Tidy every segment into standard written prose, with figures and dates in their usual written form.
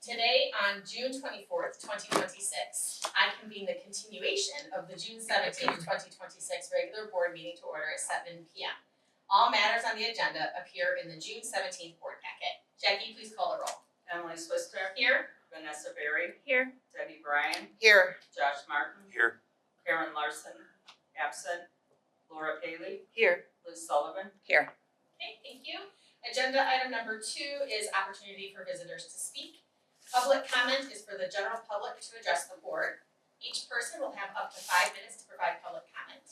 Today, on June 24th, 2026, I convene the continuation of the June 17th, 2026 regular board meeting to order at 7 p.m. All matters on the agenda appear in the June 17th board packet. Jackie, please call the roll. Emily Swister. Here. Vanessa Berry. Here. Debbie Bryan. Here. Josh Martin. Here. Karen Larson. Absent. Laura Paley. Here. Liz Sullivan. Here. Okay, thank you. Agenda item number 2 is opportunity for visitors to speak. Public comment is for the general public to address the board. Each person will have up to 5 minutes to provide public comment.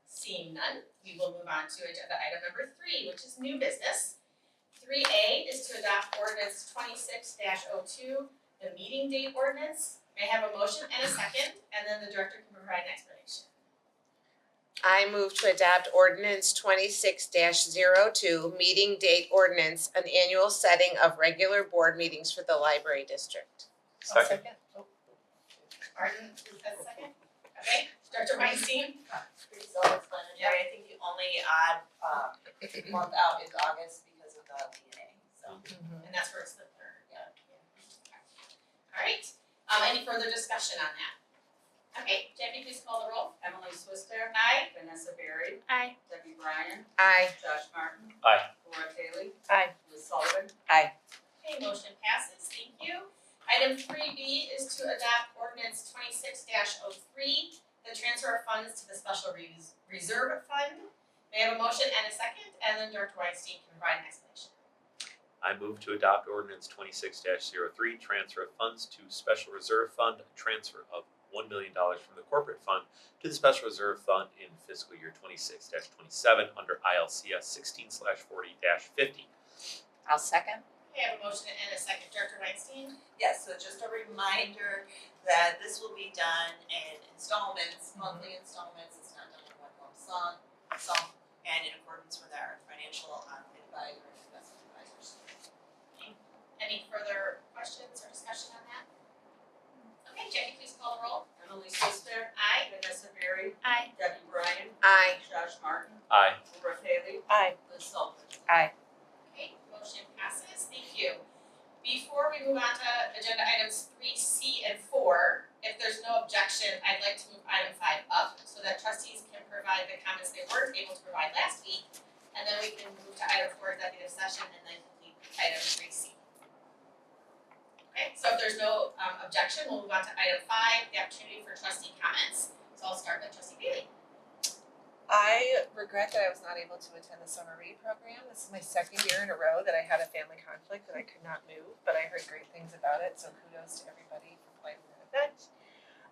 Seeing none, we will move on to agenda item number 3, which is new business. 3A is to adopt ordinance 26-02, the meeting date ordinance. May I have a motion and a second, and then the director can provide an explanation. I move to adopt ordinance 26-02, meeting date ordinance, an annual setting of regular board meetings for the library district. Second. Arden, is that a second? Okay, Director Weinstein? Pretty self-explanatory. I think the only odd month out is August because of the DNA, so. And that's where it's the third. Yeah. All right, any further discussion on that? Okay, Jackie, please call the roll. Emily Swister. Aye. Vanessa Berry. Aye. Debbie Bryan. Aye. Josh Martin. Aye. Laura Paley. Aye. Liz Sullivan. Aye. Okay, motion passes, thank you. Item 3B is to adopt ordinance 26-03, the transfer of funds to the special reserve fund. May I have a motion and a second, and then Director Weinstein can provide an explanation. I move to adopt ordinance 26-03, transfer of funds to special reserve fund, transfer of $1 million from the corporate fund to the special reserve fund in fiscal year 26-27 under ILCS 16/40-50. I'll second. Okay, I have a motion and a second. Director Weinstein? Yes, so just a reminder that this will be done in installments, monthly installments. It's not done in one lump sum, and in accordance with our financial advisor and investment advisors. Any further questions or discussion on that? Okay, Jackie, please call the roll. Emily Swister. Aye. Vanessa Berry. Aye. Debbie Bryan. Aye. Josh Martin. Aye. Laura Paley. Aye. Liz Sullivan. Aye. Okay, motion passes, thank you. Before we move on to agenda items 3C and 4, if there's no objection, I'd like to move item 5 up so that trustees can provide the comments they weren't able to provide last week, and then we can move to item 4, executive session, and then complete item 3C. Okay, so if there's no objection, we'll move on to item 5, the opportunity for trustee comments. So I'll start with trustee Bailey. I regret that I was not able to attend the summer read program. This is my second year in a row that I had a family conflict that I could not move, but I heard great things about it, so kudos to everybody for planning that event.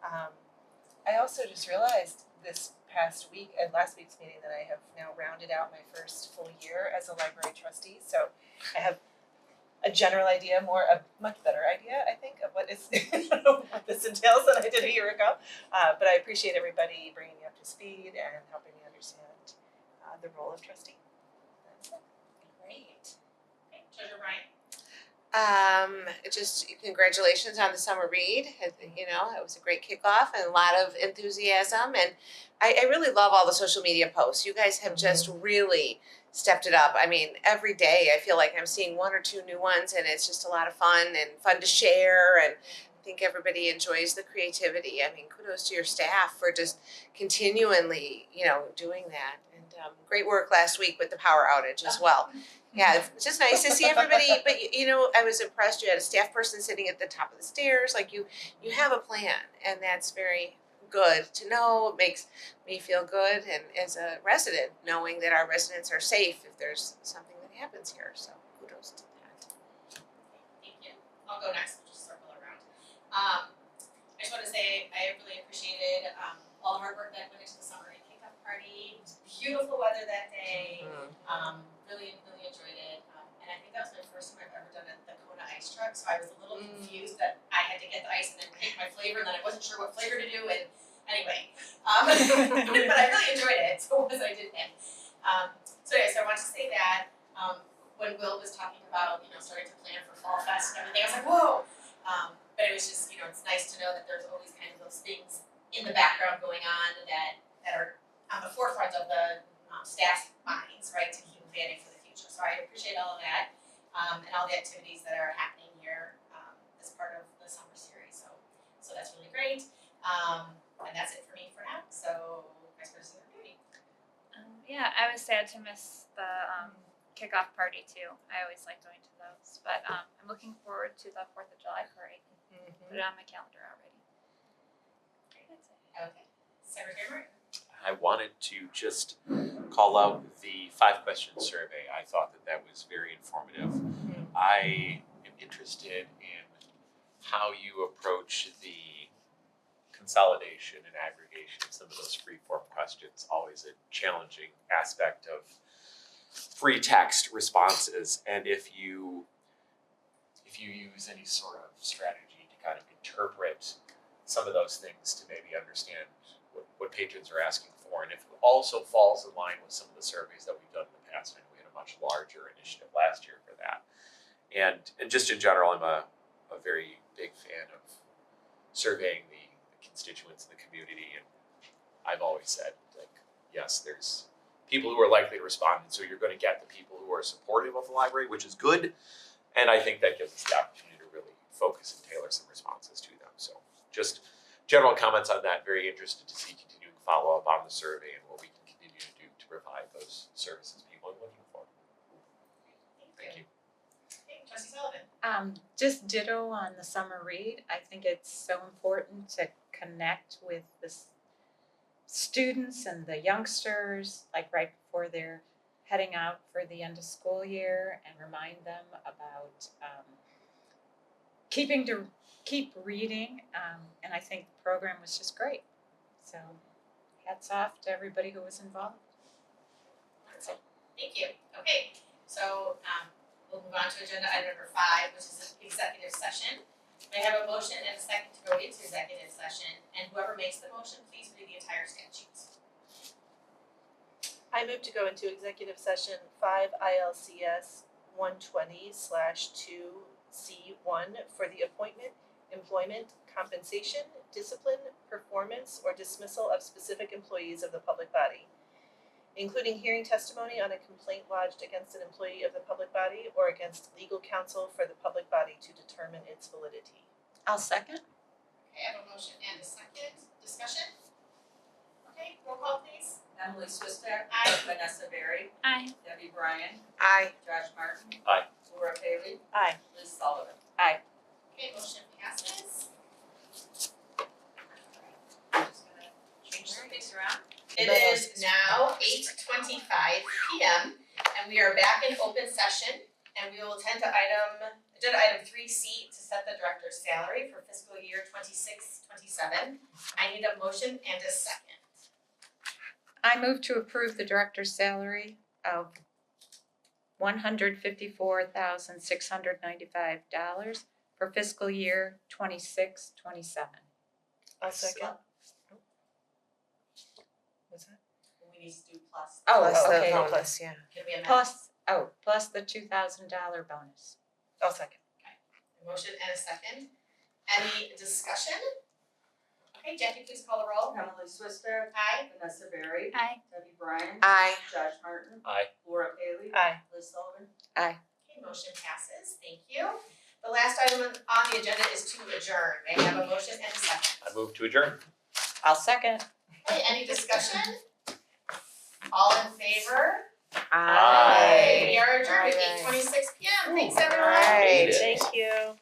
I also just realized this past week and last week's meeting that I have now rounded out my first full year as a library trustee, so I have a general idea, a much better idea, I think, of what this entails than I did a year ago. But I appreciate everybody bringing me up to speed and helping me understand the role of trustee. That's it. Great. Okay, Treasurer Bryant. Just congratulations on the summer read. You know, it was a great kickoff and a lot of enthusiasm, and I really love all the social media posts. You guys have just really stepped it up. I mean, every day I feel like I'm seeing 1 or 2 new ones, and it's just a lot of fun and fun to share, and I think everybody enjoys the creativity. I mean, kudos to your staff for just continually, doing that. And great work last week with the power outage as well. Yeah, it's just nice to see everybody, but I was impressed. You had a staff person sitting at the top of the stairs. Like you have a plan, and that's very good to know. It makes me feel good, and as a resident, knowing that our residents are safe if there's something that happens here. So kudos to that. Thank you. I'll go next. We'll just circle around. I just want to say I really appreciated all the hard work that went into the summer read kickoff party. It was beautiful weather that day. Really enjoyed it. And I think that was my first time I've ever done the Kona ice truck. So I was a little confused that I had to get the ice and then pick my flavor, and then I wasn't sure what flavor to do. And anyway, but I really enjoyed it. So what was I did then? So I want to say that when Will was talking about starting to plan for Fall Fest and everything, I was like, whoa. But it was just it's nice to know that there's always kind of those things in the background going on that are on the forefront of the staff's minds, right, to keep planning for the future. So I appreciate all of that, and all the activities that are happening here as part of Yeah, I was sad to miss the kickoff party too. I always like going to those, but I'm looking forward to the 4th of July parade. Put it on my calendar already. That's it. Okay, Secretary Martin. I wanted to just call out the 5-question survey. I thought that was very informative. I am interested in how you approach the consolidation and aggregation of some of those free-form questions. Always a challenging aspect of free text responses, and if you use any sort of strategy to kind of interpret some of those things to maybe understand what patrons are asking for, and if it also falls in line with some of the surveys that we've done in the past. I know we had a much larger initiative last year for that. And just in general, I'm a very big fan of surveying the constituents in the community, and I've always said, like, yes, there's people who are likely to respond, and so you're going to get the people who are supportive of the library, which is good, and I think that gives us the opportunity to really focus and tailor some responses to them. So just general comments on that. Very interested to see continuing follow-up on the survey and what we can continue to do to provide those services people are looking for. Thank you. Okay, Trustee Sullivan. Just ditto on the summer read. I think it's so important to connect with the students and the youngsters, like right before they're heading out for the end of school year, and remind them about keep reading. And I think the program was just great. So hats off to everybody who was involved. Wonderful. Thank you. Okay, so we'll move on to agenda item number 5, which is an executive session. May I have a motion and a second to go into executive session, and whoever makes the motion, please read the entire statute. I move to go into executive session 5 ILCS 120/2C1 for the appointment, employment, compensation, discipline, performance, or dismissal of specific employees of the public body, including hearing testimony on a complaint lodged against an employee of the public body or against legal counsel for the public body to determine its validity. I'll second. Okay, I have a motion and a second. Discussion? Okay, roll call please. Emily Swissack. Aye. Vanessa Berry. Aye. Debbie Bryan. Aye. Josh Martin. Aye. Laura Bailey. Aye. Liz Sullivan. Okay, motion passes. I'm just gonna change some things around. It is now 8:25 p.m. and we are back in open session, and we will attend to agenda item 3C to set the director's salary for fiscal year 26-27. I need a motion and a second. I move to approve the director's salary of $154,695 for fiscal year 26-27. I'll second. What's that? We need to do plus. Oh, Plus the okay. bonus, yeah. Can we amend? Plus the $2,000 bonus. I'll second. A motion and a second. Any discussion? Okay, Jackie, please call the roll. Emily Swissack. Aye. Vanessa Berry. Aye. Debbie Bryan. Aye. Josh Martin. Aye. Laura Bailey. Aye. Liz Sullivan. Okay, motion passes. Thank you. The last item on the agenda is to adjourn. May I have a motion and a second? I move to adjourn. I'll second. Okay, any discussion? All in favor? Aye. We are adjourned at Aye. 8:26 p.m. Thanks everyone. All right. Made it. Thank you.